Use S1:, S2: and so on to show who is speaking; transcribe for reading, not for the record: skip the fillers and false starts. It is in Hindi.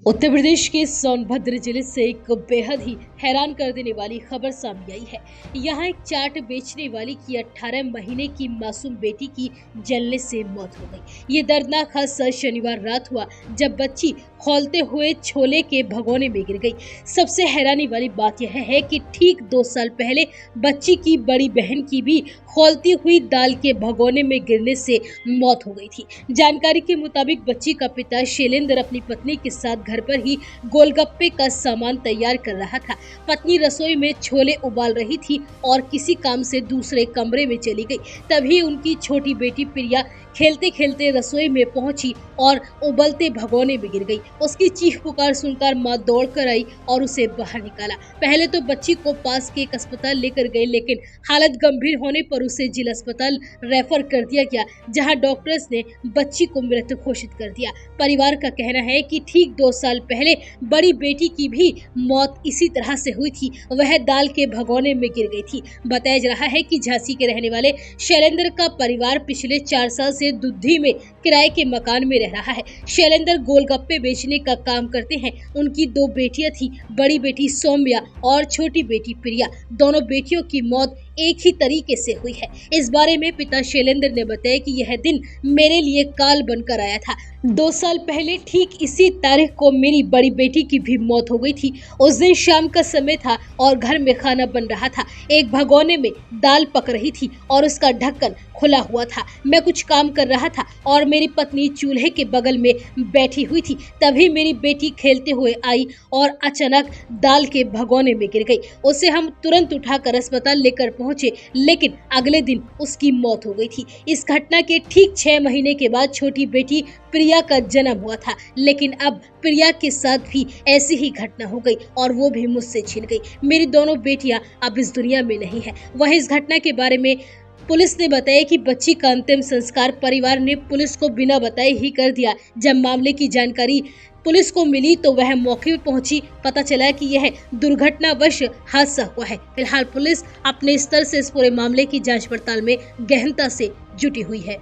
S1: उत्तर प्रदेश के सोनभद्र जिले से एक बेहद ही हैरान कर देने वाली खबर सामने आई है। यहाँ एक चाट बेचने वाली की 18 महीने की मासूम बेटी की जलने से मौत हो गई। ये दर्दनाक हादसा शनिवार रात हुआ जब बच्ची खौलते हुए छोले के भगोने में गिर गई। सबसे हैरानी वाली बात यह है कि ठीक 2 साल पहले बच्ची की बड़ी बहन की भी खौलती हुई दाल के भगोने में गिरने से मौत हो गई थी। जानकारी के मुताबिक बच्ची का पिता शैलेंद्र अपनी पत्नी के साथ घर पर ही गोलगप्पे का सामान तैयार कर रहा था। पत्नी रसोई में छोले उबाल रही थी और किसी काम से दूसरे कमरे में चली गई। तभी उनकी छोटी बेटी प्रिया खेलते खेलते रसोई में पहुंची और उबलते भगोने में गिर गई। उसकी चीख पुकार सुनकर मां दौड़ कर आई और उसे बाहर निकाला। पहले तो बच्ची को पास के एक अस्पताल लेकर गए, लेकिन हालत गंभीर होने पर उसे जिला अस्पताल रेफर कर दिया गया, जहां डॉक्टर्स ने बच्ची को मृत घोषित कर दिया। परिवार का कहना है कि ठीक 2 साल पहले बड़ी बेटी की भी मौत इसी तरह से हुई थी। वह दाल के भगोने में गिर गई थी। बताया जा रहा है कि झांसी के रहने वाले शैलेंद्र का परिवार पिछले 4 साल से दुद्धि में किराए के मकान में रह रहा है। शैलेंद्र गोलगप्पे बेचने का काम करते हैं। उनकी 2 बेटियां थी, बड़ी बेटी सौम्या और छोटी बेटी प्रिया। दोनों बेटियों की मौत एक ही तरीके से हुई है। इस बारे में पिता शैलेंद्र ने बताया कि यह दिन मेरे लिए काल बनकर आया था। 2 साल पहले ठीक इसी तारीख को मेरी बड़ी बेटी की भी मौत हो गई थी। उस दिन शाम का समय था और घर में खाना बन रहा था। एक भगोने में दाल पक रही थी और उसका ढक्कन खुला हुआ था। मैं कुछ काम कर रहा था और मेरी पत्नी चूल्हे के बगल में बैठी हुई थी। तभी मेरी बेटी खेलते हुए आई और अचानक दाल के भगोने में गिर गई। उसे हम तुरंत उठाकर अस्पताल लेकर पहुंचे, लेकिन अगले दिन उसकी मौत हो गई थी। इस घटना के ठीक 6 महीने के बाद छोटी बेटी प्रिया का जन्म हुआ था, लेकिन अब प्रिया के साथ भी ऐसी ही घटना हो गई और वो भी मुझसे छिन गई। मेरी दोनों बेटियां अब इस दुनिया में नहीं है। वहीं इस घटना के बारे में पुलिस ने बताया कि बच्ची का अंतिम संस्कार परिवार ने पुलिस को बिना बताए ही कर दिया। जब मामले की जानकारी पुलिस को मिली तो वह मौके पर पहुंची। पता चला कि यह दुर्घटनावश हादसा हुआ है। फिलहाल पुलिस अपने स्तर से इस पूरे मामले की जांच पड़ताल में गहनता से जुटी हुई है।